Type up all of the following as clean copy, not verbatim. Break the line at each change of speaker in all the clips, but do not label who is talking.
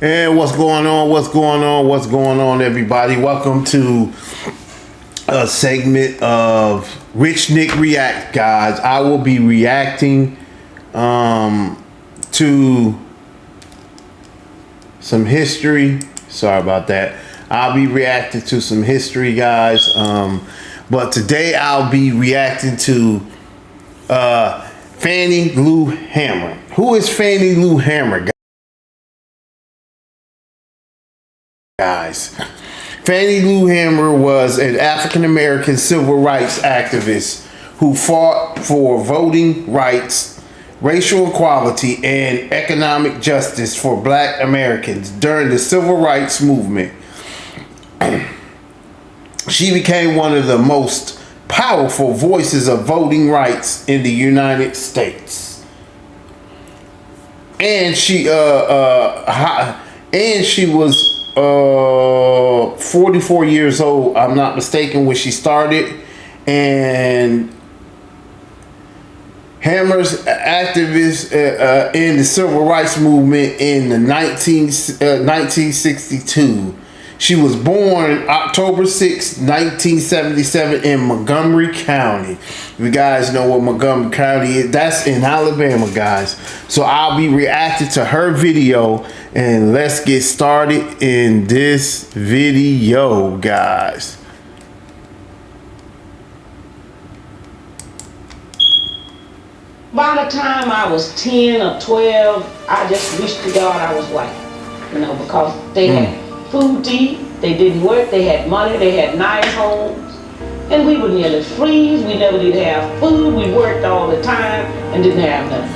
And what's going on? What's going on? What's going on, everybody? Welcome to a segment of Rich Nick React, guys. I will be reacting to some history. Sorry about that. I'll be reacting to some history, guys. But today I'll be reacting to Fannie Lou Hamer. Who is Fannie Lou Hamer, guys? Fannie Lou Hamer was an African-American civil rights activist who fought for voting rights, racial equality, and economic justice for Black Americans during the civil rights movement. She became one of the most powerful voices of voting rights in the United States. And she was 44 years old, I'm not mistaken, when she started. And Hamer's activist in the civil rights movement in the 1962. She was born October 6, 1977 in Montgomery County. You guys know what Montgomery County is. That's in Alabama, guys. So I'll be reacting to her video, and let's get started in this video, guys.
By the time I was 10 or 12, I just wished to God I was white, because they had food to eat, they didn't work, they had money, they had nice homes, and we would nearly freeze. We never did have food. We worked all the time and didn't have nothing.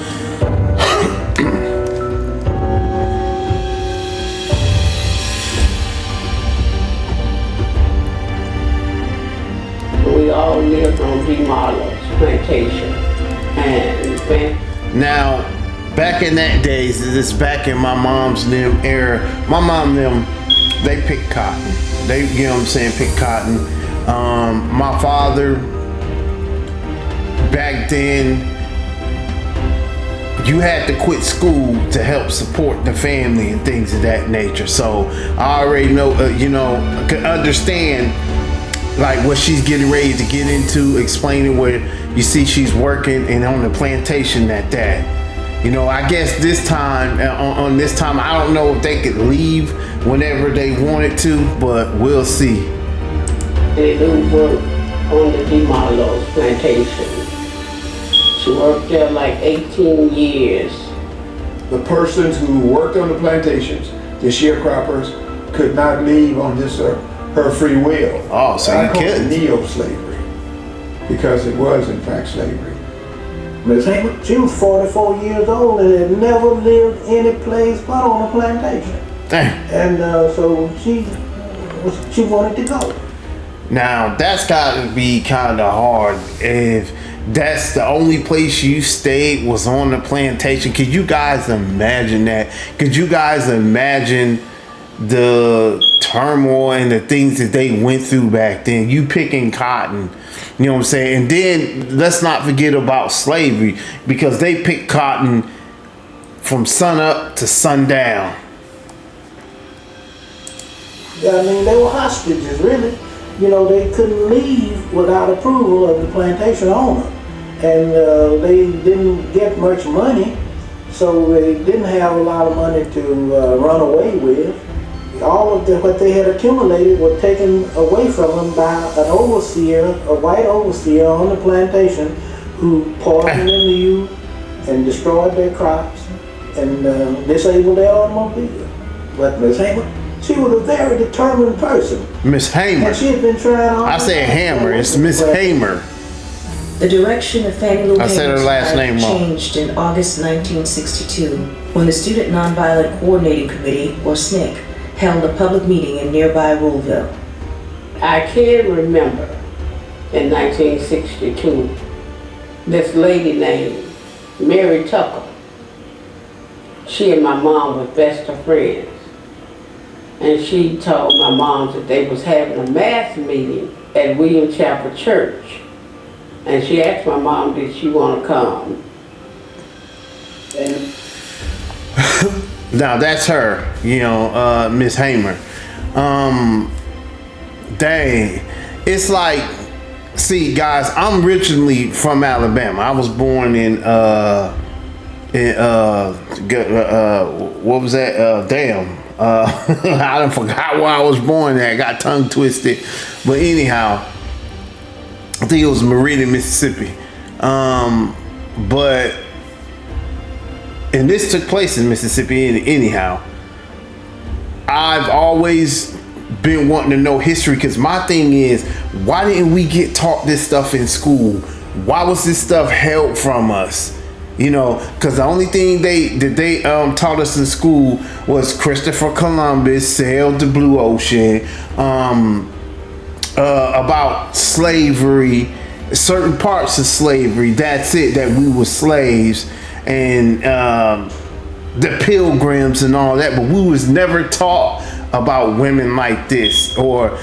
We all lived on Marlowe's plantation.
Now, back in that days, this back in my mom's era, my mom they pick cotton. They, you know what I'm saying, pick cotton. My father, back then, you had to quit school to help support the family and things of that nature. So I already know, could understand like what she's getting ready to get into, explaining where you see she's working and on the plantation at that. I guess this time, on this time, I don't know if they could leave whenever they wanted to, but we'll see.
They do work on the Marlowe's plantation. She worked there like 18 years.
The persons who worked on the plantations, the sharecroppers, could not leave on this her free will.
Oh, so you couldn't.
Neo-slavery, because it was in fact slavery.
Miss Hamer, she was 44 years old and had never lived any place but on a plantation.
Damn.
And so she wanted to go.
Now that's gotta be kind of hard if that's the only place you stayed was on the plantation. Could you guys imagine that? Could you guys imagine the turmoil and the things that they went through back then? You picking cotton, you know what I'm saying? And then let's not forget about slavery, because they picked cotton from sun up to sundown.
Yeah, they were hostages, really. They couldn't leave without approval of the plantation owner. And they didn't get much money, so they didn't have a lot of money to run away with. All of what they had accumulated was taken away from them by an overseer, a white overseer on the plantation, who poisoned them to youth and destroyed their crops and disabled their automobile. But Miss Hamer, she was a very determined person.
Miss Hamer.
And she had been trying all
I said Hamer. It's Miss Hamer.
The direction of Fannie Lou Hamer's
said her last name wrong.
Changed in August 1962 when the Student Nonviolent Coordinating Committee, or SNCC, held a public meeting in nearby Ruleville.
I can remember in 1962, this lady named Mary Tucker. She and my mom were best of friends. And she told my mom that they was having a mass meeting at William Chapel Church. And she asked my mom, did she want to come? And
Now that's her, Miss Hamer. Dang, it's like, see, guys, I'm originally from Alabama. I was born in what was that? I done forgot where I was born at. Got tongue twisted, but anyhow, I think it was Meridian, Mississippi. But and this took place in Mississippi. Anyhow, I've always been wanting to know history, because my thing is, why didn't we get taught this stuff in school? Why was this stuff held from us? Because the only thing they taught us in school was Christopher Columbus sailed the blue ocean, about slavery, certain parts of slavery. That's it, that we were slaves, and the Pilgrims and all that. But we was never taught about women like this, or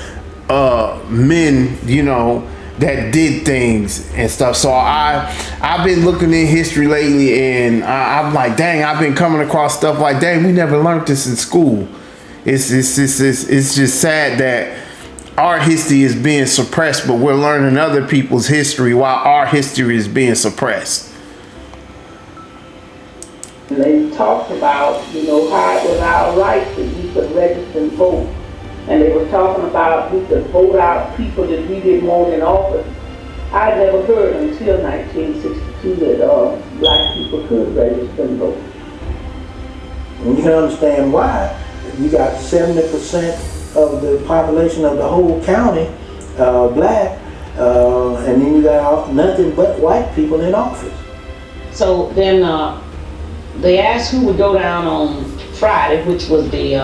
men, that did things and stuff. So I've been looking in history lately, and I'm like, dang, I've been coming across stuff like, dang, we never learned this in school. It's just sad that our history is being suppressed, but we're learning other people's history while our history is being suppressed.
And they talked about, how it was our right that we could register and vote. And they were talking about we could vote out people that we didn't want in office. I never heard until 1962 that black people could register and vote.
And you can understand why. You got 70% of the population of the whole county black, and then you got nothing but white people in office.
So then they asked who would go down on Friday, which was the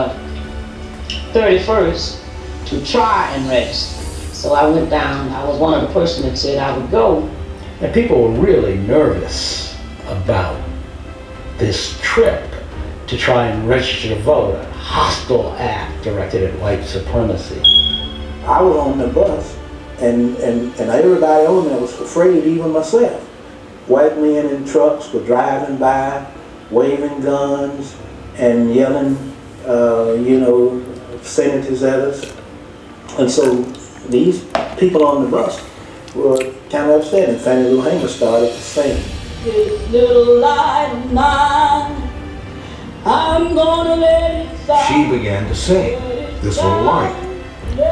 31st, to try and register. So I went down. I was one of the person that said I would go.
And people were really nervous about this trip to try and register to vote, a hostile act directed at white supremacy.
I was on the bus, and everybody on there was afraid, even myself. White men in trucks were driving by, waving guns and yelling, sentences at us. And so these people on the bus were kind of upset, and Fannie Lou Hamer started to sing.
This little light of mine, I'm gonna let it shine.
She began to sing this little light,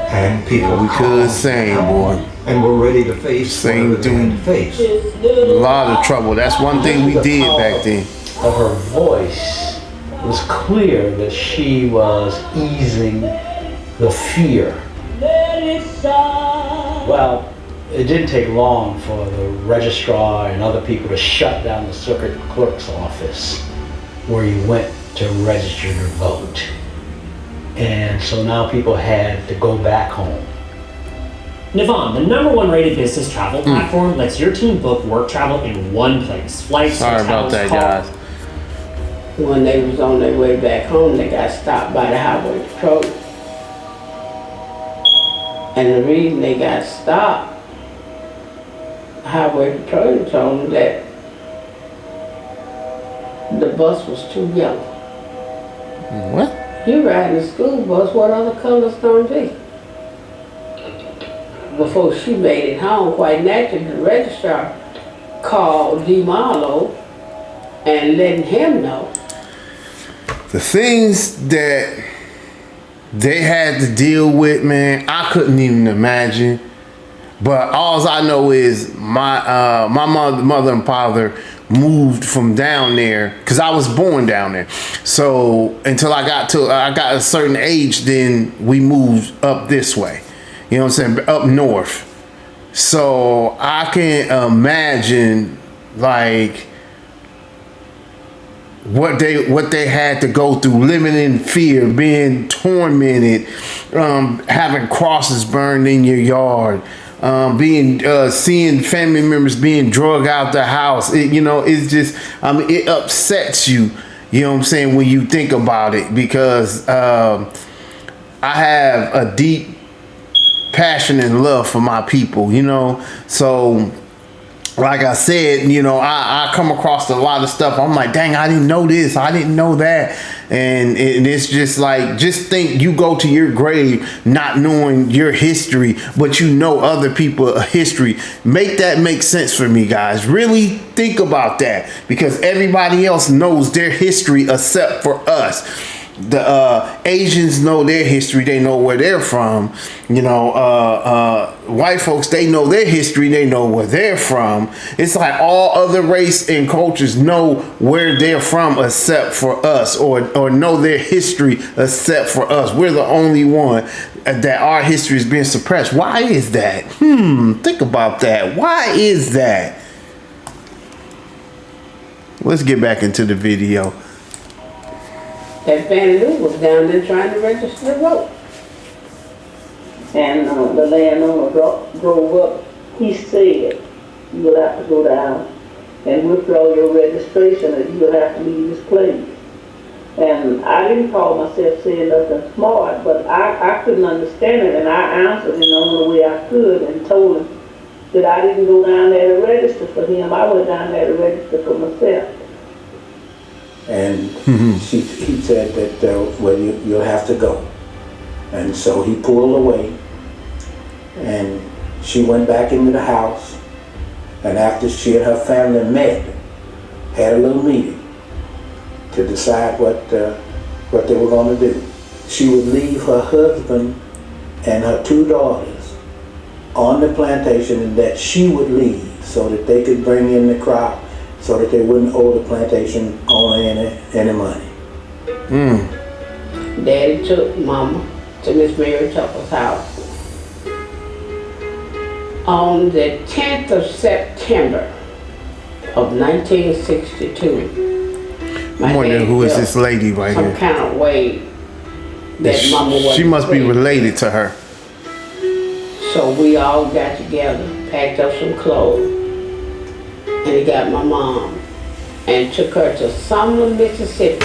and people
We could sing, boy.
and were ready to face
Sing
whatever they had to face.
A lot of trouble. That's one thing we did back then.
Of her voice, it was clear that she was easing the fear.
Let it shine.
Well, it didn't take long for the registrar and other people to shut down the circuit clerk's office where you went to register your vote. And so now people had to go back home.
Navon, the #1 rated business travel platform, lets your team book work travel in one place. Flights,
Sorry about
hotels,
that,
cars.
guys.
When they was on their way back home, they got stopped by the highway patrol. And the reason they got stopped, the highway patrol told them that the bus was too yellow.
What?
You riding a school bus, what other color's gonna be? Before she made it home, quite naturally, the registrar called DeMarlo and letting him know.
The things that they had to deal with, man, I couldn't even imagine. But all I know is my mother and father moved from down there, because I was born down there. So until I got a certain age, then we moved up this way. You know what I'm saying? Up north. So I can imagine like what they had to go through, living in fear, being tormented, having crosses burned in your yard, seeing family members being drugged out the house. It's just, it upsets you. You know what I'm saying, when you think about it, because I have a deep passion and love for my people. So like I said, you know, I come across a lot of stuff. I'm like, dang, I didn't know this. I didn't know that. And it's just like, just think you go to your grave not knowing your history, but you know other people's history. Make that make sense for me, guys. Really think about that, because everybody else knows their history except for us. The Asians know their history, they know where they're from. You know, white folks, they know their history, they know where they're from. It's like all other race and cultures know where they're from except for us, or know their history except for us. We're the only one that our history is being suppressed. Why is that? Think about that. Why is that? Let's get back into the video.
That Fannie Lou was down there trying to register to vote.
And the landowner drove up. He said, you will have to go down and withdraw your registration, or you will have to leave this place. And I didn't call myself saying nothing smart, but I couldn't understand it, and I answered in the only way I could and told him that I didn't go down there to register for him. I went down there to register for myself.
And he said that, well, you'll have to go. And so he pulled away, and she went back into the house. And after she and her family met, had a little meeting to decide what they were going to do. She would leave her husband and her 2 daughters on the plantation, and that she would leave so that they could bring in the crop, so that they wouldn't owe the plantation owner any money.
Daddy took Mama to Miss Mary Tucker's house. On the 10th of September of 1962,
I'm wondering who is this lady right
some
here?
kind of way that Mama was.
She must be related to her.
So we all got together, packed up some clothes, and he got my mom and took her to Sumner, Mississippi.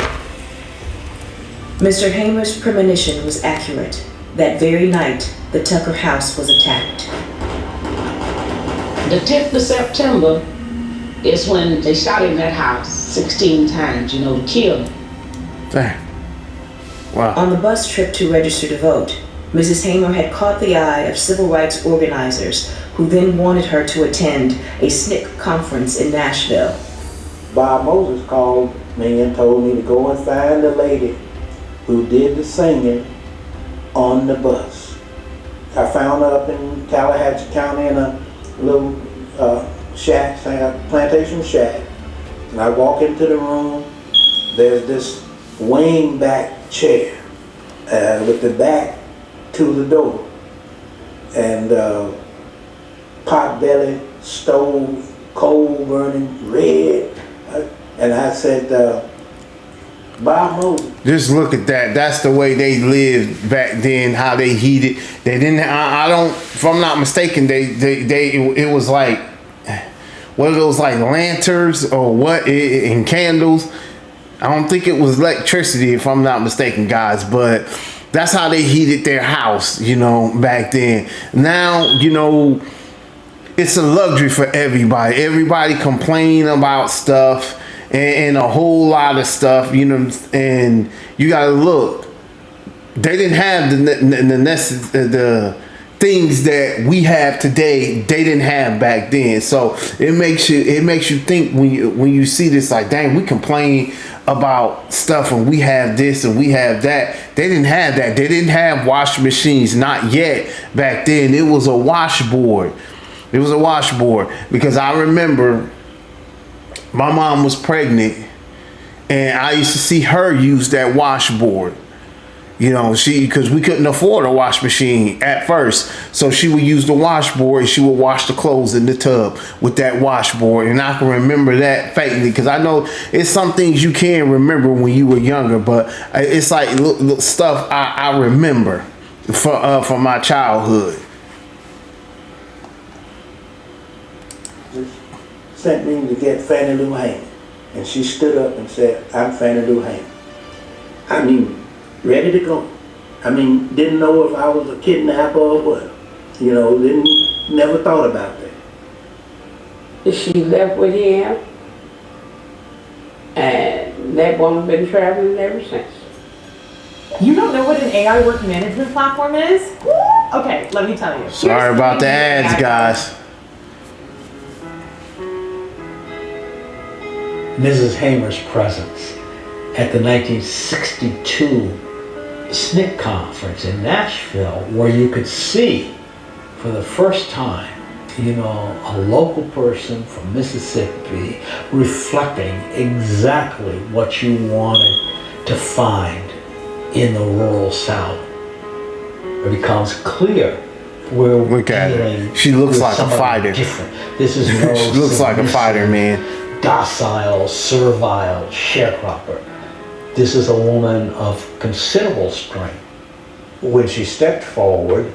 Mr. Hamer's premonition was accurate. That very night, the Tucker house was attacked.
The 10th of September is when they shot in that house 16 times, you know, to kill him.
Dang. Wow.
On the bus trip to register to vote, Mrs. Hamer had caught the eye of civil rights organizers who then wanted her to attend a SNCC conference in Nashville.
Bob Moses called me and told me to go and find the lady who did the singing on the bus. I found her up in Tallahatchie County in a little shack, plantation shack. And I walk into the room, there's this wing-back chair with the back to the door. And pot-belly stove, coal burning, red. And I said, Bob Moses.
Just look at that. That's the way they lived back then, how they heated. They didn't, I don't, if I'm not mistaken, it was like, what are those, like lanterns or what, and candles. I don't think it was electricity, if I'm not mistaken, guys, but that's how they heated their house, you know, back then. Now, you know, it's a luxury for everybody. Everybody complain about stuff and a whole lot of stuff, you know, and you gotta look. They didn't have the things that we have today. They didn't have back then. So it makes you think when you see this, like, dang, we complain about stuff and we have this and we have that. They didn't have that. They didn't have washing machines, not yet back then. It was a washboard. It was a washboard, because I remember my mom was pregnant and I used to see her use that washboard. You know, because we couldn't afford a wash machine at first. So she would use the washboard and she would wash the clothes in the tub with that washboard. And I can remember that faintly, because I know it's some things you can't remember when you were younger, but it's like look, stuff I remember from my childhood.
Sent me to get Fannie Lou Hamer. And she stood up and said, I'm Fannie Lou Hamer. I mean, ready to go. I mean, didn't know if I was a kidnapper or what. You know, never thought about that.
She left with him, and that woman been traveling ever since.
You don't know what an AI work management platform is? Okay, let me tell you.
Sorry about the ads, guys.
Mrs. Hamer's presence at the 1962 SNCC conference in Nashville, where you could see for the first time, you know, a local person from Mississippi reflecting exactly what you wanted to find in the rural South. It becomes clear where we're dealing.
She looks
with
like a
somebody
fighter.
different. This is no
She looks like a fighter, man.
Docile, servile sharecropper. This is a woman of considerable strength.
When she stepped forward,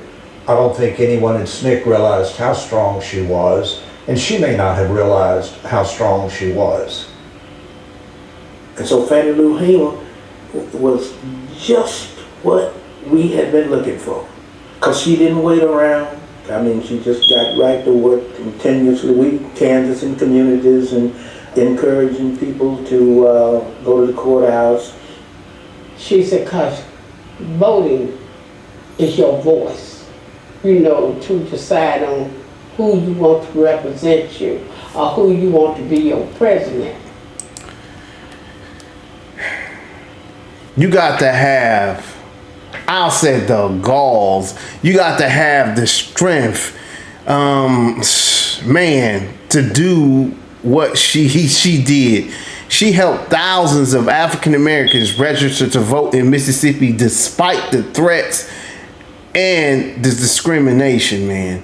I don't think anyone in SNCC realized how strong she was, and she may not have realized how strong she was.
And so Fannie Lou Hamer was just what we had been looking for. Because she didn't wait around. I mean, she just got right to work continuously. We canvassing communities and encouraging people to go to the courthouse.
She said, because voting is your voice, you know, to decide on who you want to represent you or who you want to be your president.
You got to have, I'll say, the galls. You got to have the strength, man, to do what she did. She helped thousands of African Americans register to vote in Mississippi despite the threats and the discrimination, man.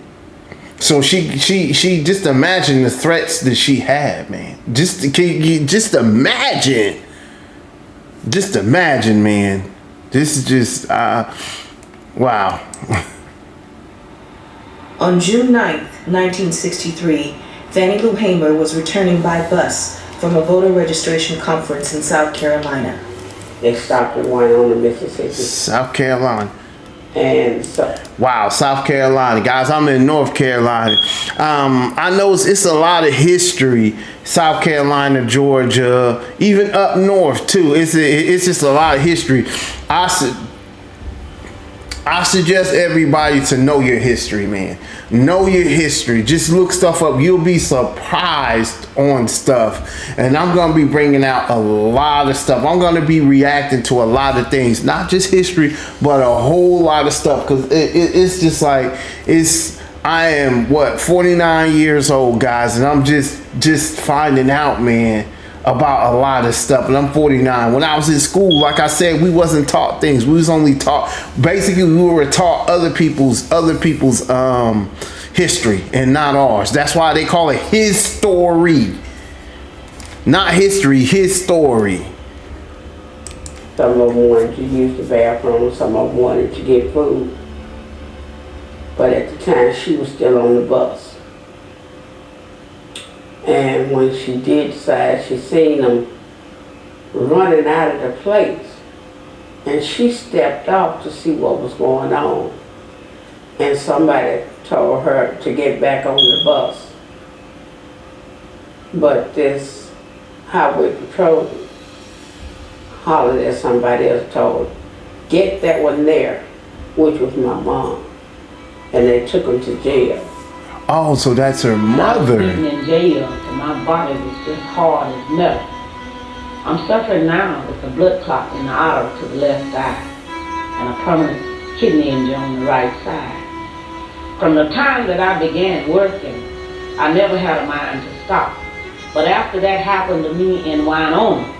So she just imagine the threats that she had, man. Just imagine. Just imagine, man. This is just wow.
On June 9th, 1963, Fannie Lou Hamer was returning by bus from a voter registration conference in South Carolina.
They stopped at one on the Mississippi.
South Carolina.
And so.
Wow, South Carolina. Guys, I'm in North Carolina. I know it's a lot of history. South Carolina, Georgia, even up north too. It's just a lot of history. I suggest everybody to know your history, man. Know your history. Just look stuff up. You'll be surprised on stuff. And I'm going to be bringing out a lot of stuff. I'm going to be reacting to a lot of things. Not just history, but a whole lot of stuff. Because it's just like, I am, 49 years old, guys. And I'm just finding out, man, about a lot of stuff. And I'm 49. When I was in school, like I said, we wasn't taught things. We was only taught, basically we were taught other people's history and not ours. That's why they call it his story. Not history, his story.
Some of them wanted to use the bathroom, some of them wanted to get food. But at the time, she was still on the bus. And when she did decide, she seen them running out of the place. And she stepped off to see what was going on. And somebody told her to get back on the bus. But this highway patrol hollered at somebody else, told her, get that one there, which was my mom. And they took him to jail.
Oh, so that's her mother.
I was beaten in jail, and my body was just hard as metal. I'm suffering now with a blood clot in the artery to the left eye and a permanent kidney injury on the right side. From the time that I began working, I never had a mind to stop. But after that happened to me in Wyoming,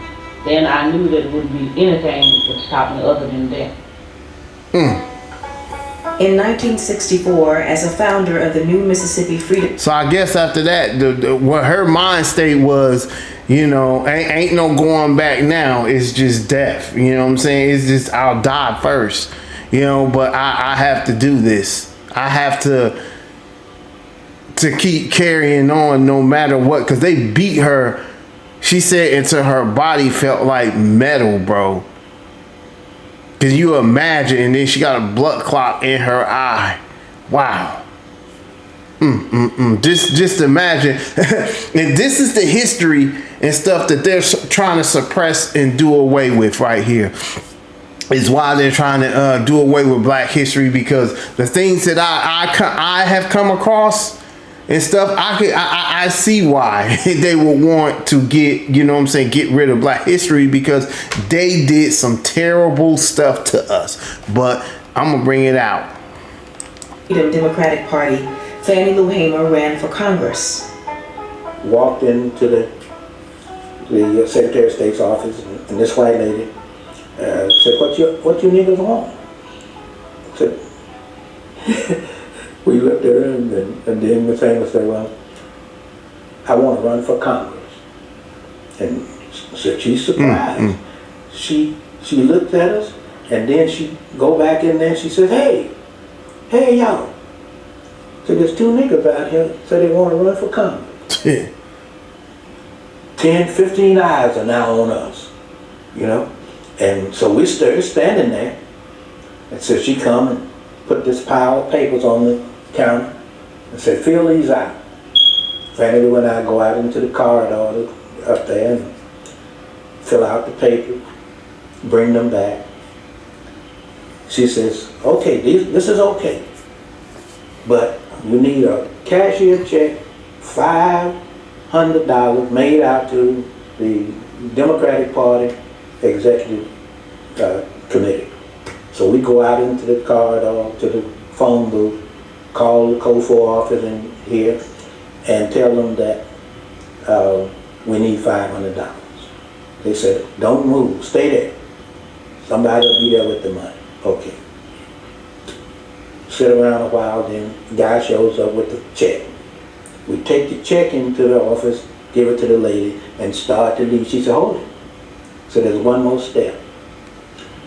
then I knew that it wouldn't be anything that would stop me other than death.
In 1964, as a founder of the New Mississippi Freedom.
So I guess after that, what her mind state was, you know, ain't no going back now. It's just death. You know what I'm saying? It's just, I'll die first. You know, but I have to do this. I have to keep carrying on no matter what, because they beat her. She said until her body felt like metal, bro. Cause you imagine, and then she got a blood clot in her eye. Wow. Just imagine, and this is the history and stuff that they're trying to suppress and do away with right here. Is why they're trying to do away with Black history, because the things that I have come across and stuff, I see why they would want to get, you know what I'm saying, get rid of Black history, because they did some terrible stuff to us. But I'm gonna bring it out.
The Democratic Party, Fannie Lou Hamer ran for Congress.
Walked into the Secretary of State's office, and this white lady said, what you niggas want? Said, we looked at her, and then Miss Hamer said, well, I want to run for Congress. And so she's surprised. She looked at us, and then she go back in there and she says, hey y'all. So there's two niggas out here say they want to run for Congress. 10, 15 eyes are now on us, you know? And so we started standing there, and so she come and put this pile of papers on the counter and said, fill these out. Fannie Lou and I go out into the corridor up there and fill out the papers, bring them back. She says, okay, this is okay, but you need a cashier check, $500 made out to the Democratic Party Executive Committee. So we go out into the corridor to the phone booth, call the COFO office in here, and tell them that we need $500. They said, don't move, stay there. Somebody will be there with the money. Okay. Sit around a while, then the guy shows up with the check. We take the check into the office, give it to the lady, and start to leave. She said, hold it. So there's one more step.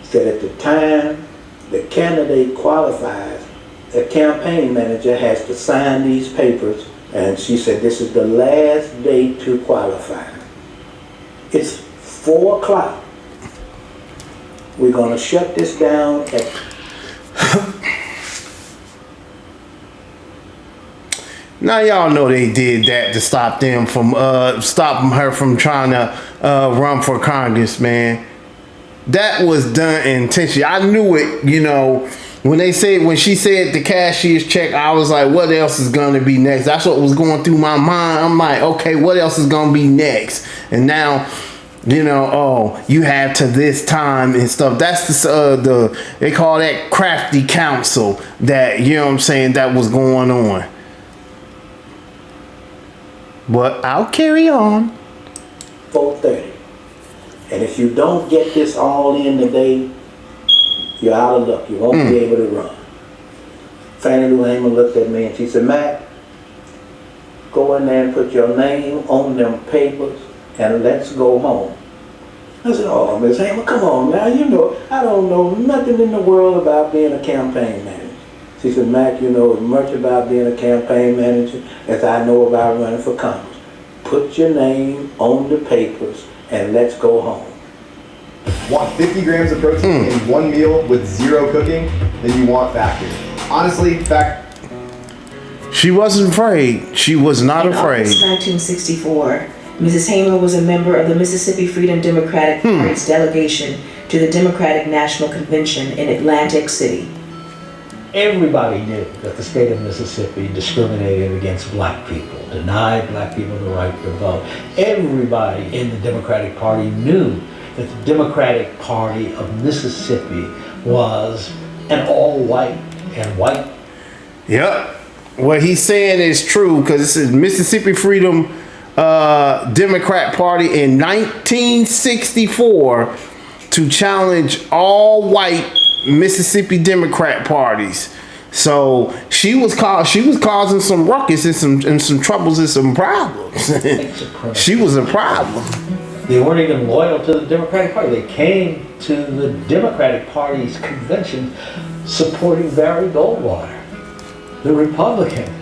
Said at the time the candidate qualifies, the campaign manager has to sign these papers, and she said this is the last day to qualify. It's 4 o'clock. We're gonna shut this down at
Now y'all know they did that to stop them from stopping her from trying to run for Congress, man. That was done intentionally. I knew it, you know, when she said the cashier's check, I was like, what else is gonna be next? That's what was going through my mind. I'm like, okay, what else is gonna be next? And now, you know, oh, you have to this time and stuff. That's they call that crafty counsel that, you know what I'm saying, that was going on. But I'll carry on.
4:30. And if you don't get this all in today, you're out of luck. You won't be able to run. Fannie Lou Hamer looked at me and she said, Matt, go in there and put your name on them papers and let's go home. I said, oh, Miss Hamer, come on now. You know, I don't know nothing in the world about being a campaign manager. She said, Mac, you know as much about being a campaign manager as I know about running for Congress. Put your name on the papers and let's go home.
Want 50 grams of protein in one meal with zero cooking? Then you want Factor. Honestly,
She wasn't afraid. She was not afraid.
In August 1964, Mrs. Hamer was a member of the Mississippi Freedom Democratic Party's delegation to the Democratic National Convention in Atlantic City.
Everybody knew that the state of Mississippi discriminated against black people, denied black people the right to vote. Everybody in the Democratic Party knew that the Democratic Party of Mississippi was an all-white and white.
Yep. What he's saying is true, because this is Mississippi Freedom Democrat Party in 1964 to challenge all white Mississippi Democrat parties. So she was causing some ruckus and some troubles and some problems. She was a problem.
They weren't even loyal to the Democratic Party. They came to the Democratic Party's convention supporting Barry Goldwater, the Republican.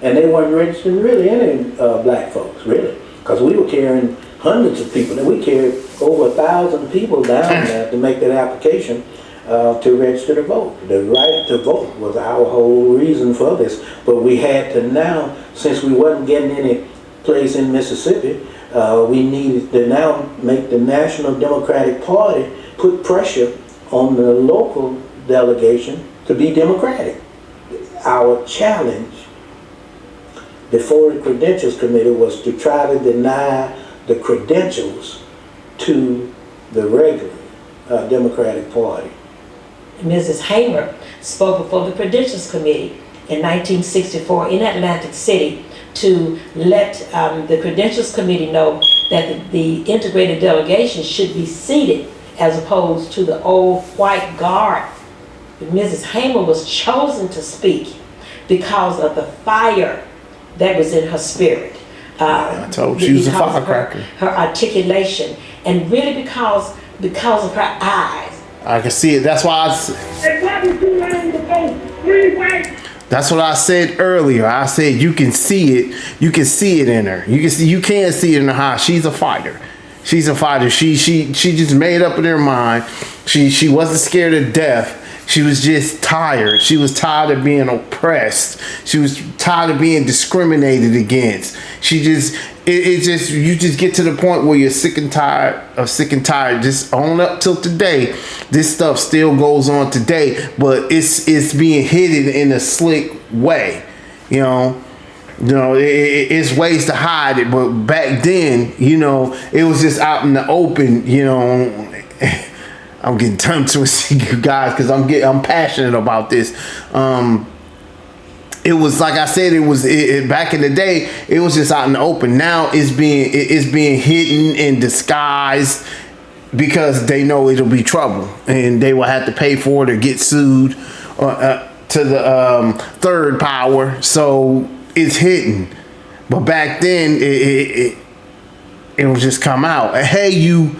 And they weren't registering really any black folks, really. Because we were carrying hundreds of people. And we carried over 1,000 people down there to make that application to register to vote. The right to vote was our whole reason for this. But we had to now, since we wasn't getting any place in Mississippi, we needed to now make the National Democratic Party put pressure on the local delegation to be Democratic. Our challenge before the Credentials Committee was to try to deny the credentials to the regular Democratic Party.
Mrs. Hamer spoke before the Credentials Committee in 1964 in Atlantic City to let the Credentials Committee know that the integrated delegation should be seated as opposed to the old white guard. Mrs. Hamer was chosen to speak because of the fire that was in her spirit.
I told you she was a firecracker.
Her articulation, and really because of her eyes.
I can see it. That's why that's what I said earlier. I said you can see it. You can see it in her. You can see it in her eyes. She's a fighter. She's a fighter. She just made up in her mind. She wasn't scared of death. She was just tired. She was tired of being oppressed. She was tired of being discriminated against. You just get to the point where you're sick and tired. Just on up till today. This stuff still goes on today, but it's being hidden in a slick way. It's ways to hide it, but back then, it was just out in the open. I'm getting tongue twisted, you guys, because I'm passionate about this. It was like I said, back in the day, it was just out in the open. Now it's being hidden and disguised because they know it'll be trouble and they will have to pay for it or get sued to the third power. So it's hidden. But back then, it will just come out. Hey, you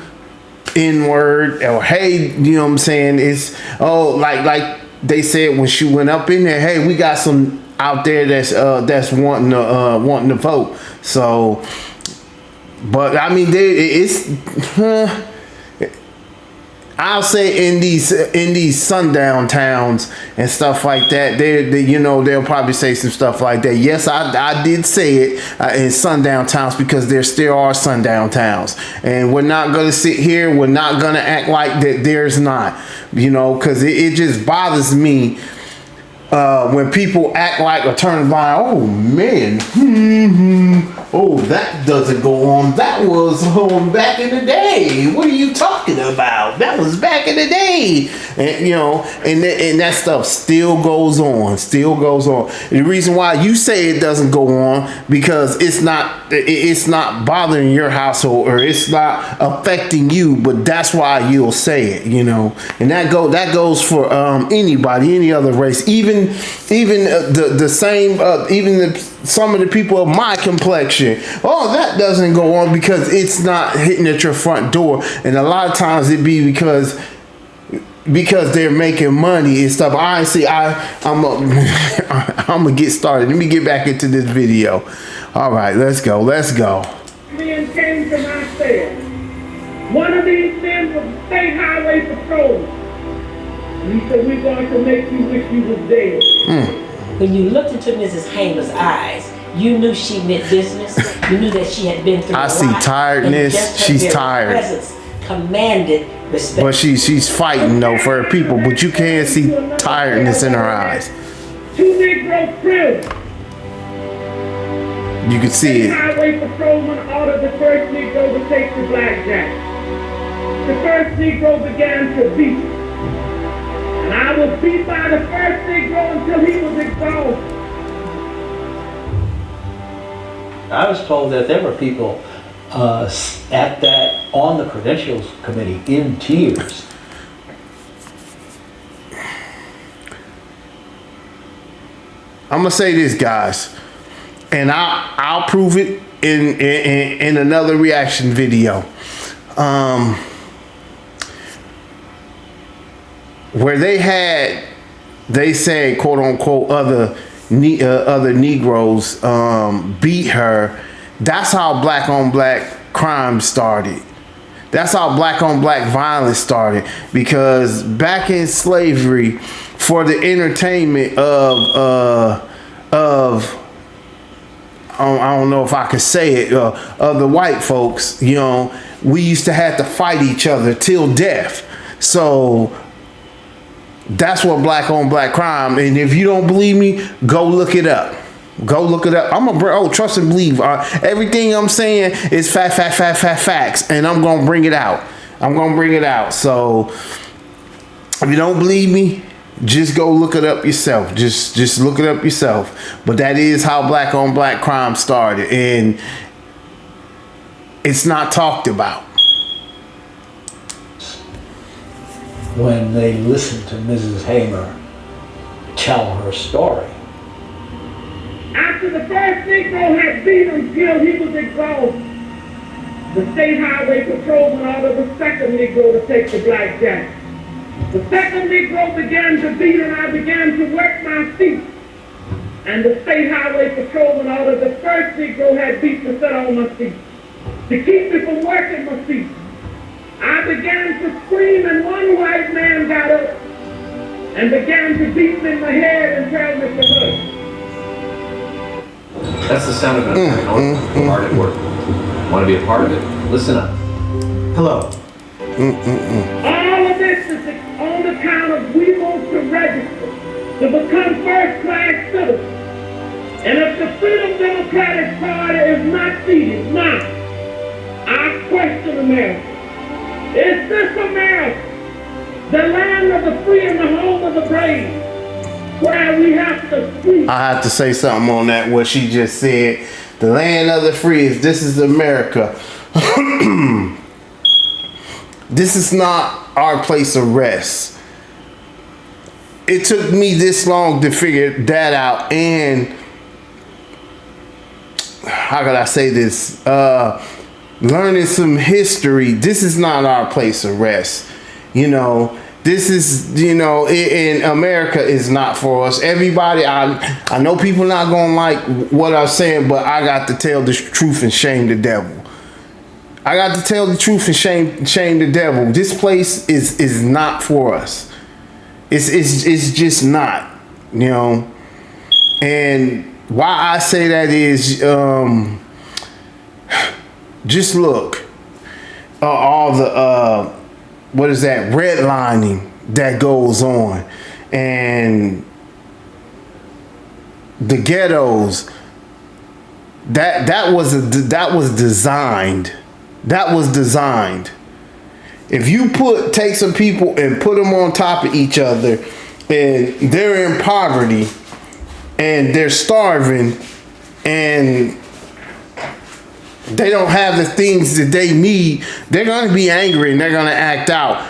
N-word, or hey, you know what I'm saying? It's like they said when she went up in there. Hey, we got some out there that's wanting to vote. So, but I mean, I'll say in these sundown towns and stuff like that, they'll probably say some stuff like that. Yes, I did say it in sundown towns because there still are sundown towns, and we're not gonna sit here. We're not gonna act like that there's not, because it just bothers me when people act like or turn blind. Oh man, oh, that doesn't go on. That was back in the day. What are you talking about? That was back in the day. And and that stuff still goes on. And the reason why you say it doesn't go on because it's not bothering your household or it's not affecting you, but that's why you'll say it, And that goes for anybody, any other race, even the same some of the people of my complexion. Oh, that doesn't go on because it's not hitting at your front door, and a lot of times it be because they're making money and stuff. I'm gonna get started. Let me get back into this video. All right, let's go.
Men came to my cell. One of these men was state highway patrol. He said, "We're going to make you wish you was dead."
When you looked into Mrs. Hamer's eyes, you knew she meant business. You knew that she had been through a lot.
I see tiredness. She's tired.
Presence commanded respect.
But she's fighting though for her people. But you can see tiredness in her eyes.
Two Negro prisoners.
You can see it.
Highway patrolman ordered the first Negro to take the blackjack. The first Negro began to beat. And I was beat by the first Negro until he was exhausted.
I was told that there were people on the Credentials Committee in tears.
I'm gonna say this, guys, and I'll prove it in another reaction video. Where they say, quote unquote, other Negroes beat her. That's how black on black crime started. That's how black on black violence started, because back in slavery, for the entertainment of I don't know if I could say it, of the white folks, you know, we used to have to fight each other till death. So that's what black on black crime. And if you don't believe me, go look it up. Go look it up. Trust and believe. Everything I'm saying is facts, and I'm gonna bring it out. So if you don't believe me, just go look it up yourself. Just look it up yourself. But that is how black on black crime started, and it's not talked about.
When they listened to Mrs. Hamer tell her story.
After the first Negro had beat him till he was exhausted, the state highway patrolman ordered the second Negro to take the blackjack. The second Negro began to beat and I began to work my feet. And the state highway patrolman ordered the first Negro had beat to sit on my feet, to keep me from working my feet. I began to scream and one white man got up and began to beat me in my head and tell me to hush.
That's the sound of an American hard at work. Want to be a part of it? Listen up. Hello.
All of this is on account of we want to register to become first-class citizens. And if the Freedom Democratic Party is not seated now, I question America. Is this America, the land of the free and the home of the brave, where we have to speak?
I have to say something on that, what she just said. The land of the free this is America. This is not our place of rest. It took me this long to figure that out, and how could I say this? Learning some history. This is not our place of rest. You know, this is, you know, in America is not for us. Everybody, I know people not gonna like what I'm saying, but I got to tell the truth and shame the devil. I got to tell the truth and shame the devil. This place is not for us. It's just not, you know. And why I say that is, just look, all the what is that, redlining that goes on, and the ghettos. That was designed. That was designed. If you take some people and put them on top of each other, and they're in poverty, and they're starving, and they don't have the things that they need, they're going to be angry and they're going to act out.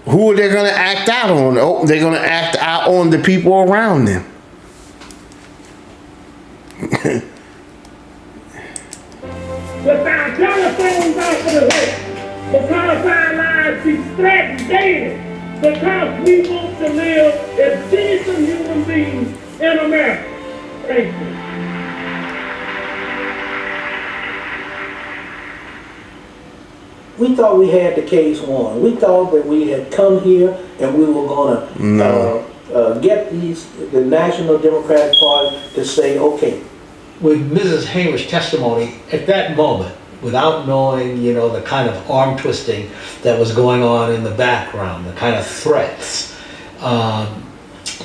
Who are they going to act out on? Oh, they're going to act out on the people around them.
With our telephones off of the hook, because our lives be threatened daily, because we want to live as decent human beings in America. Thank you.
We thought we had the case won. We thought that we had come here and we were going to get the National Democratic Party to say, okay.
With Mrs. Hamer's testimony at that moment, without knowing, you know, the kind of arm twisting that was going on in the background, the kind of threats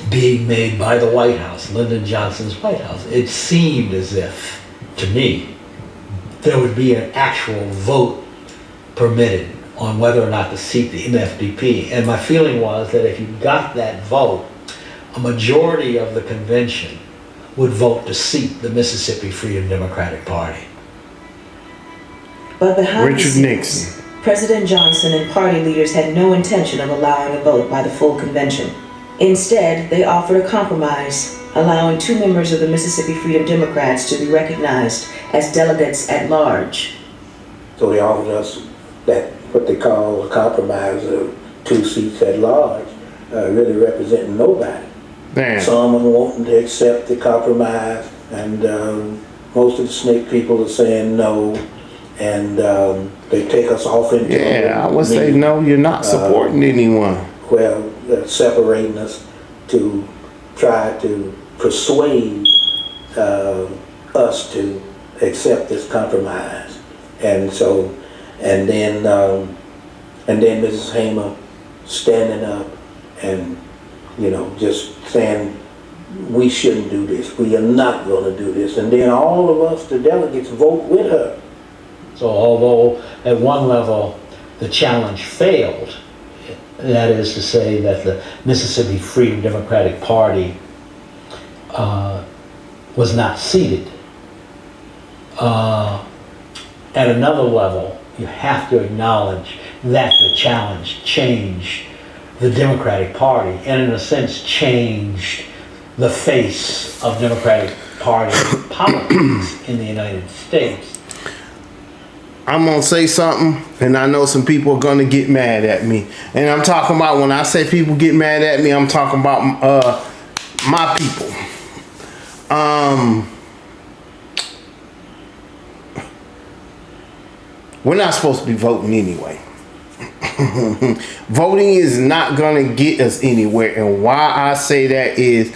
being made by the White House, Lyndon Johnson's White House, it seemed as if, to me, there would be an actual vote permitted on whether or not to seat the NFDP. And my feeling was that if you got that vote, a majority of the convention would vote to seat the Mississippi Freedom Democratic Party.
But behind
Richard
the scenes,
Nixon.
President Johnson and party leaders had no intention of allowing a vote by the full convention. Instead, they offered a compromise, allowing 2 members of the Mississippi Freedom Democrats to be recognized as delegates at large.
So they offered us that, what they call a compromise of 2 seats at large, really representing nobody.
Damn.
Some are wanting to accept the compromise, and most of the SNCC people are saying no. and they take us off into
Yeah, I would say no, you're not supporting anyone.
Well, separating us to try to persuade us to accept this compromise. And so, and then Mrs. Hamer standing up and, you know, just saying, we shouldn't do this. We are not going to do this. And then all of us, the delegates, vote with her.
So although at one level the challenge failed, that is to say that the Mississippi Freedom Democratic Party was not seated, at another level you have to acknowledge that the challenge changed the Democratic Party and in a sense changed the face of Democratic Party politics in the United States.
I'm gonna say something, and I know some people are gonna get mad at me. And I'm talking about, when I say people get mad at me, I'm talking about my people. We're not supposed to be voting anyway. Voting is not gonna get us anywhere, and why I say that is,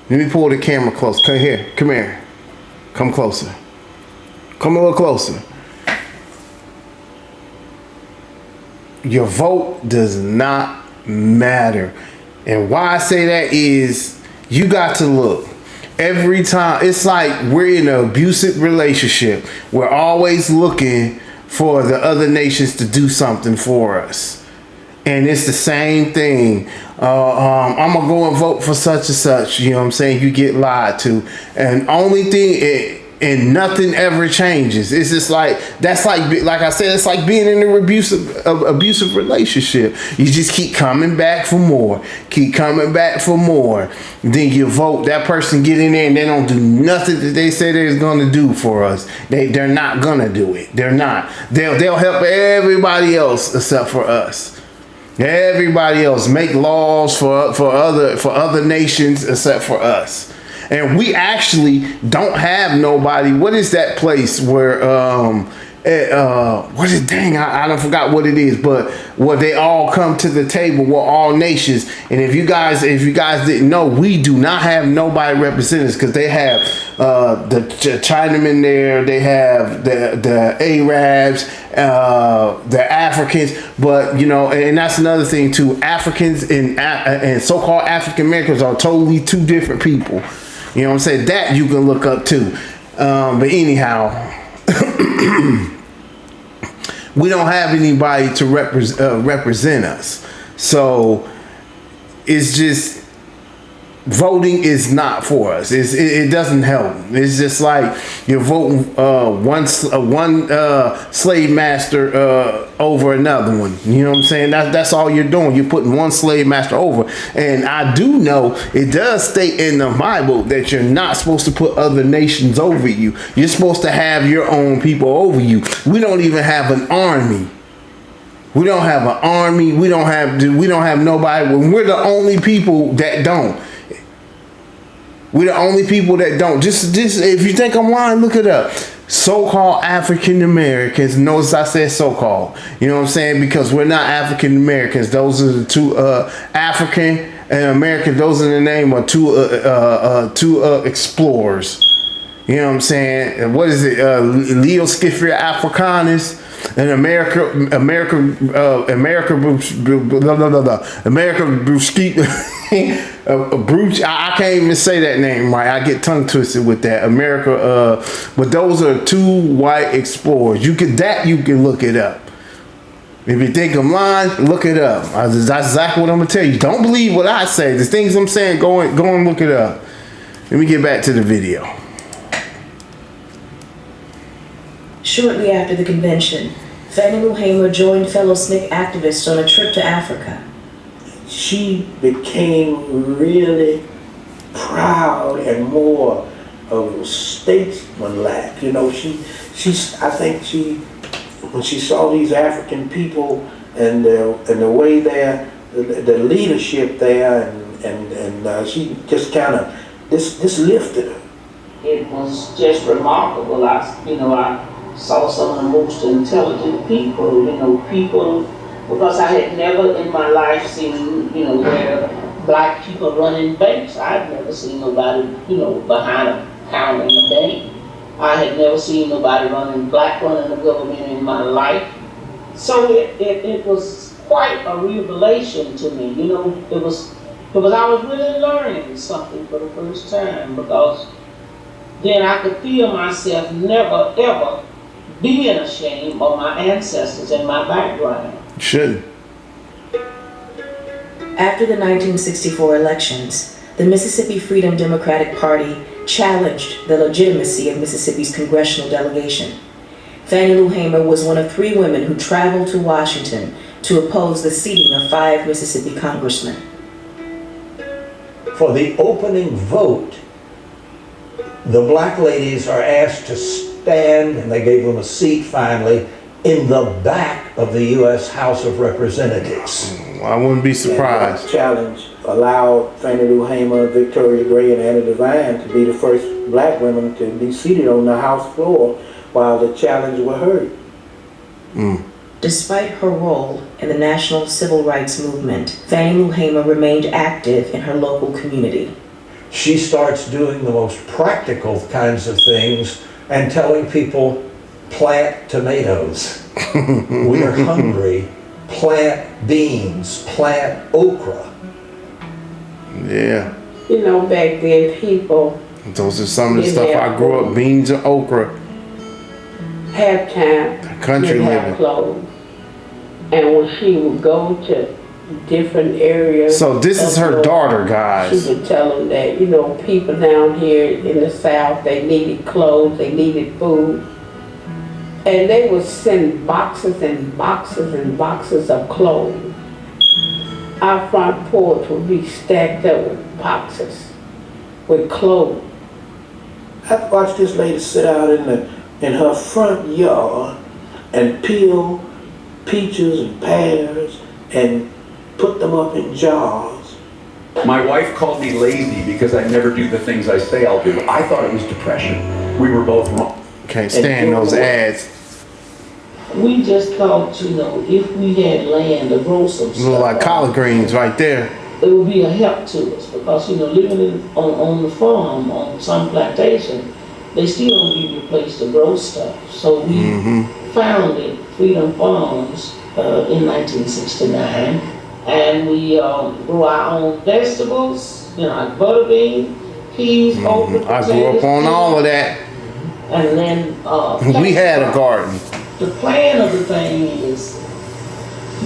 let me pull the camera close. Come here, come here, come closer, come a little closer. Your vote does not matter. And why I say that is, you got to look. Every time, it's like we're in an abusive relationship. We're always looking for the other nations to do something for us. And it's the same thing. I'm going to go and vote for such and such. You know what I'm saying? You get lied to. And only thing... and nothing ever changes. It's just like, that's like I said, it's like being in an abusive relationship. You just keep coming back for more, keep coming back for more. Then you vote, that person get in there and they don't do nothing that they say they're going to do for us. They're not going to do it. They're not. They'll help everybody else except for us. Everybody else make laws for other nations except for us. And we actually don't have nobody. What is that place where what is, dang, I don't forgot what it is, but where they all come to the table with all nations. And if you guys didn't know, we do not have nobody representing us, because they have the Chinamen there, they have the Arabs, the Africans, but you know, and that's another thing too. Africans and so-called African Americans are totally two different people. You know what I'm saying? That you can look up too. But anyhow, we don't have anybody to represent us. So it's just, voting is not for us. It doesn't help. It's just like you're voting one slave master over another one. You know what I'm saying? That's all you're doing. You're putting one slave master over. And I do know it does state in the Bible that you're not supposed to put other nations over you. You're supposed to have your own people over you. We don't even have an army. We don't have an army. We don't have nobody. We're the only people that don't. We're the only people that don't. Just if you think I'm lying, look it up. So-called African Americans. Notice I said so-called. You know what I'm saying? Because we're not African Americans. Those are the two African and American. Those are the name of two explorers. You know what I'm saying? What is it? Leo Schiffer Africanus. And America Bruce, I can't even say that name right. I get tongue twisted with that. America, but those are two white explorers. You can look it up. If you think I'm lying, look it up. That's exactly what I'm gonna tell you. Don't believe what I say. The things I'm saying, go and look it up. Let me get back to the video.
Shortly after the convention, Fannie Lou Hamer joined fellow SNCC activists on a trip to Africa.
She became really proud and more of statesmanlike. You know, I think when she saw these African people and the way the leadership there, and she just kind of this lifted her.
It was just remarkable. I saw some of the most intelligent people, people, because I had never in my life seen, where black people running banks. I'd never seen nobody, behind a counter in a bank. I had never seen nobody black running the government in my life. So it was quite a revelation to me, it was because I was really learning something for the first time, because then I could feel myself never ever being ashamed of my ancestors and my background.
Shouldn't.
After the 1964 elections, the Mississippi Freedom Democratic Party challenged the legitimacy of Mississippi's congressional delegation. Fannie Lou Hamer was one of 3 women who traveled to Washington to oppose the seating of 5 Mississippi congressmen.
For the opening vote, the black ladies are asked to stand, and they gave them a seat finally, in the back of the U.S. House of Representatives.
I wouldn't be surprised.
That challenge allowed Fannie Lou Hamer, Victoria Gray, and Anna Devine to be the first black women to be seated on the House floor while the challenge were heard.
Despite her role in the national civil rights movement, Fannie Lou Hamer remained active in her local community.
She starts doing the most practical kinds of things and telling people, plant tomatoes. We're hungry. Plant beans. Plant okra.
Yeah.
Back then people...
Those are some of the stuff I grew up, beans and okra.
Halftime,
Country
have
living.
clothes. And when she would go to different areas...
So this is her daughter, guys.
She would tell them that, people down here in the South, they needed clothes, they needed food. And they would send boxes and boxes and boxes of clothes. Our front porch would be stacked up with boxes with clothes.
I watched this lady sit out in her front yard and peel peaches and pears and put them up in jars.
My wife called me lazy because I never do the things I say I'll do. I thought it was depression. We were both wrong.
Can't stand those ads.
We just thought, if we had land to grow some stuff,
Look like collard greens right there.
it would be a help to us, because living on the farm, on some plantation, they still don't give you a place to grow stuff. So we founded Freedom Farms in 1969, and we grew our own vegetables, like butter beans, peas, okra,
I grew up on all of that.
and then
We had a garden.
the plan of the thing is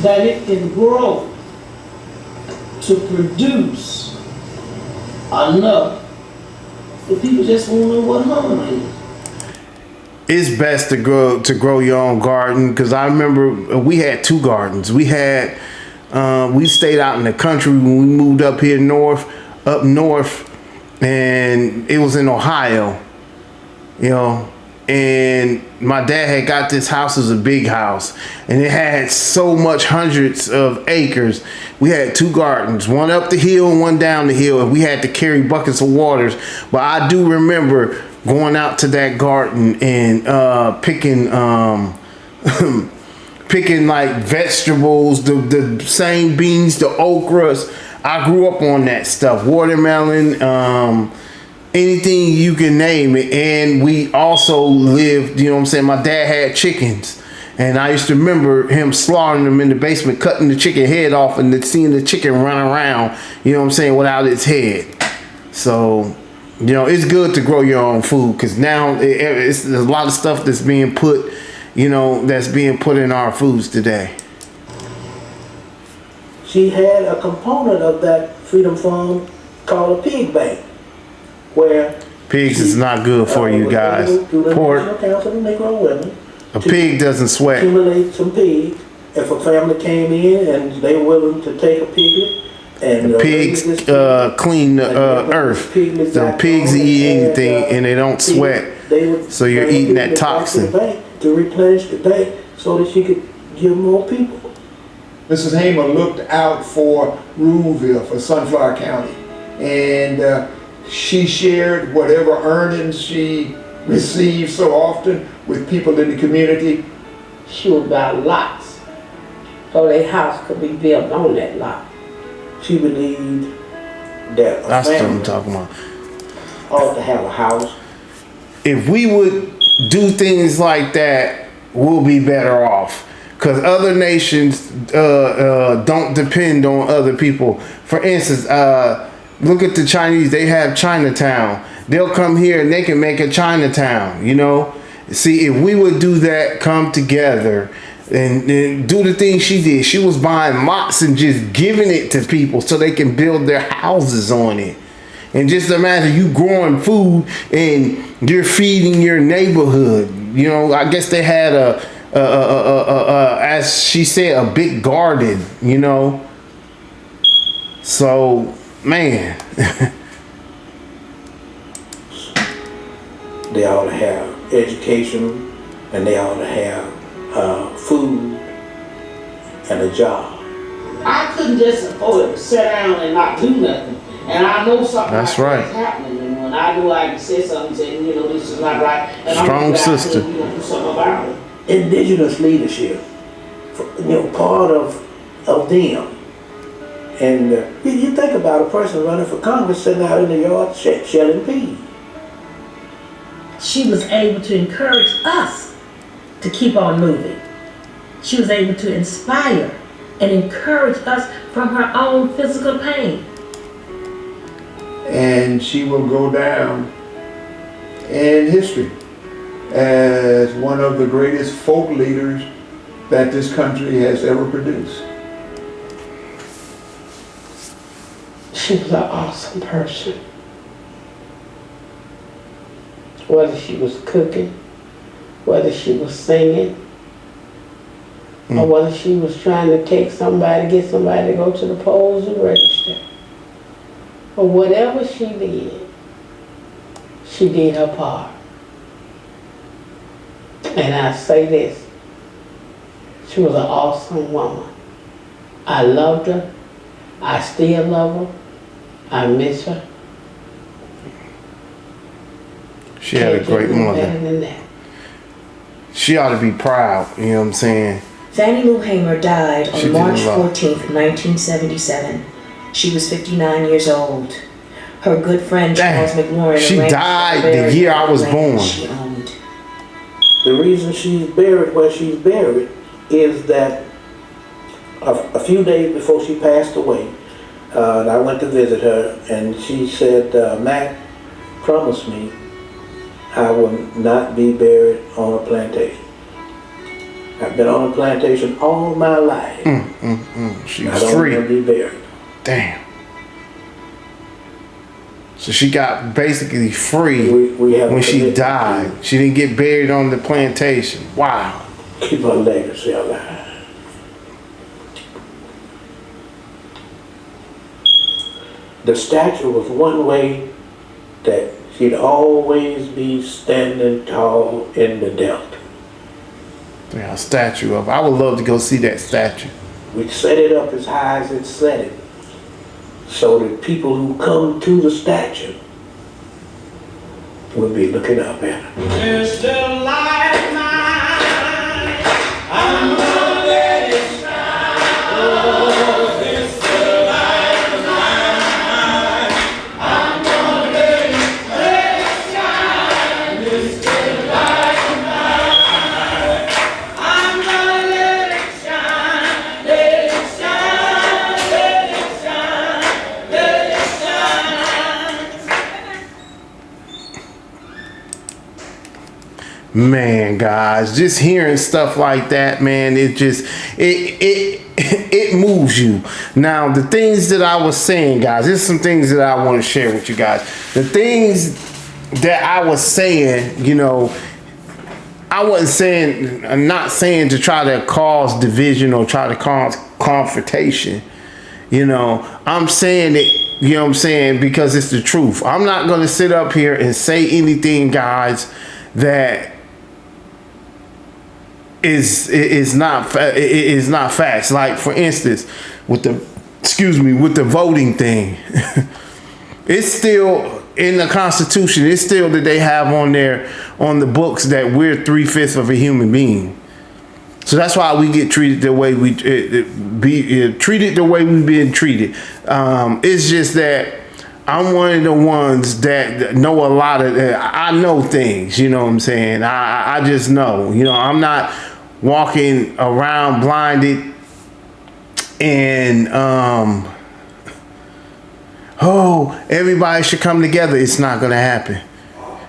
that it can grow to produce enough that people just won't know what hunger is.
It's best to grow your own garden, because I remember we had 2 gardens. We stayed out in the country when we moved up here up north, and it was in Ohio, and my dad had got this house. It was a big house, and it had so much, hundreds of acres. We had 2 gardens, one up the hill and one down the hill, and we had to carry buckets of waters. But I do remember going out to that garden and picking picking like vegetables, the same beans, the okras. I grew up on that stuff, watermelon, anything you can name it. And we also lived, my dad had chickens, and I used to remember him slaughtering them in the basement, cutting the chicken head off, and then seeing the chicken run around, without its head. So, it's good to grow your own food, because now there's a lot of stuff that's being put, that's being put in our foods today.
She had a component of that Freedom Farm called a pig bank, where
pigs is not good for you guys. Pork.
Council of Negro Women.
A pig doesn't sweat.
Accumulate some pigs. If a family came in and they were willing to take a piglet, and
the pigs clean the earth. The pigs eat anything and they don't sweat. So you're eating that toxin.
To replenish the bank so that she could give more people.
Mrs. Hamer looked out for Rouville, for Sunflower County, and she shared whatever earnings she received so often with people in the community?
She would buy lots so their house could be built on that lot.
She believed that a
That's what I'm
family
talking about.
ought to have a house.
If we would do things like that, we'll be better off. Because other nations don't depend on other people. For instance, look at the Chinese. They have Chinatown. They'll come here and they can make a Chinatown, you know. See, if we would do that, come together and do the thing she did. She was buying lots and just giving it to people so they can build their houses on it. And just imagine you growing food and you're feeding your neighborhood. You know, I guess they had as she said, a big garden, you know. So, man.
They ought to have education, and they ought to have food and a job.
I couldn't just afford to sit down and not do nothing. And I know something
That's
like
right.
that's happening. And when I knew I could say something, saying, you know, this is not right. And
Strong sister.
You know, do something about it.
Indigenous leadership, you know, part of them. And you think about a person running for Congress sitting out in the yard shelling peas.
She was able to encourage us to keep on moving. She was able to inspire and encourage us from her own physical pain.
And she will go down in history as one of the greatest folk leaders that this country has ever produced.
She was an awesome person. Whether she was cooking, whether she was singing, or whether she was trying to get somebody to go to the polls and register. Or whatever she did her part. And I say this, she was an awesome woman. I loved her. I still love her. I miss her.
She had a great mother. She ought to be proud, you know what I'm saying?
Fannie Lou Hamer died
She
on
did a
March
lot.
14th, 1977. She was 59 years old. Her good friend Charles McLaurin
She
arranged
died
for
the year I was
land
born.
she owned.
The reason she's buried where she's buried is that a few days before she passed away, I went to visit her, and she said, Mac, promise me I will not be buried on a plantation. I've been on a plantation all my life.
She
I
was
don't
free.
want to be buried.
Damn. So she got basically free
We have
when she
commitment
died. She didn't get buried on the plantation. Wow.
Keep her legacy alive. The statue was one way that she'd always be standing tall in the Delta.
Yeah, a statue of. I would love to go see that statue.
We'd set it up as high as it set it, so that people who come to the statue would be looking up at her.
Mr. Light Mine, I'm gonna let it shine. Oh, Mr. Light Mine, I'm gonna let it shine. Mr. Light Mine, I'm gonna let it shine. Let it shine, let it shine, let it shine.
Man, guys, just hearing stuff like that, man, it just it moves you. Now, the things that I was saying, guys, there's some things that I want to share with you guys. The things that I was saying, you know, I'm not saying to try to cause division or try to cause confrontation. You know, I'm saying it, you know what I'm saying, because it's the truth. I'm not going to sit up here and say anything, guys, that is not facts. Like, for instance, with the voting thing, it's still in the Constitution, it's still that they have on the books that we're 3/5 of a human being. So that's why we get treated the way we treated the way we've been treated. It's just that I'm one of the ones that know a lot of. I know things. You know what I'm saying? I just know. You know, I'm not walking around blinded and everybody should come together. It's not gonna happen.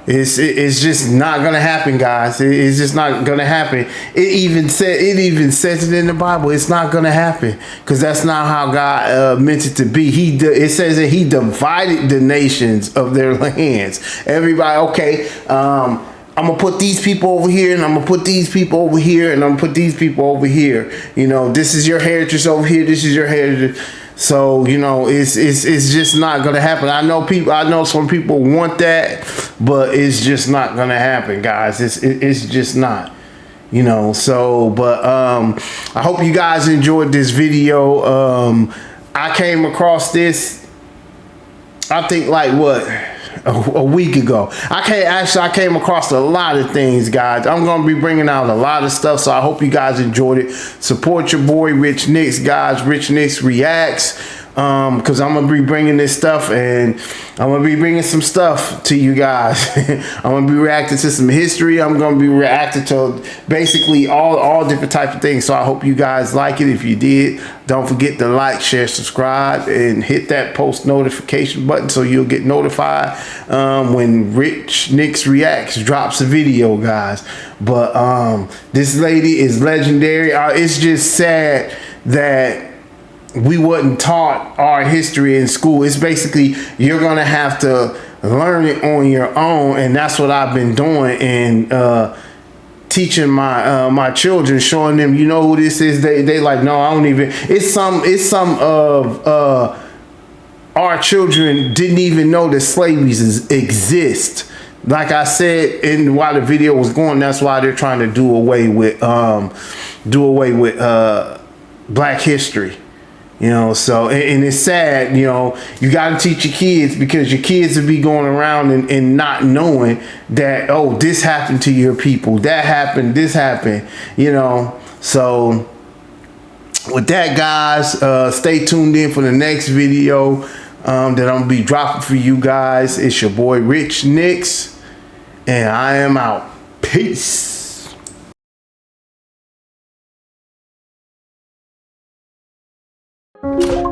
It's just not gonna happen, guys. It's just not gonna happen. It even says it in the Bible. It's not gonna happen because that's not how God meant it to be. It says that He divided the nations of their lands. Everybody, okay. I'm gonna put these people over here, and I'm gonna put these people over here, and I'm gonna put these people over here. You know, this is your heritage over here. This is your heritage. So, you know, it's just not gonna happen. I know some people want that, but it's just not gonna happen, guys. It's just not, you know. So, but I hope you guys enjoyed this video. I came across this, I think, like what, a week ago. I came across a lot of things, guys. I'm gonna be bringing out a lot of stuff, so I hope you guys enjoyed it. Support your boy Rich Nicks, guys. Rich Nicks Reacts, because I'm gonna be bringing this stuff, and I'm gonna be bringing some stuff to you guys. I'm gonna be reacting to some history. I'm gonna be reacting to basically all different types of things. So I hope you guys like it. If you did, don't forget to like, share, subscribe, and hit that post notification button so you'll get notified when Rich Nicks Reacts drops a video, guys. But this lady is legendary. It's just sad that we wasn't taught our history in school. It's basically, you're gonna have to learn it on your own, and that's what I've been doing, and teaching my children, showing them, you know who this is. They like, no, I don't even. It's some of our children didn't even know that slavery exist. Like I said, and while the video was going, that's why they're trying to do away with Black history. You know, so, and it's sad, you know, you got to teach your kids, because your kids will be going around and not knowing that, oh, this happened to your people, that happened, this happened, you know. So with that, guys, stay tuned in for the next video that I'm going to be dropping for you guys. It's your boy Rich Nicks, and I am out. Peace.
Thank you.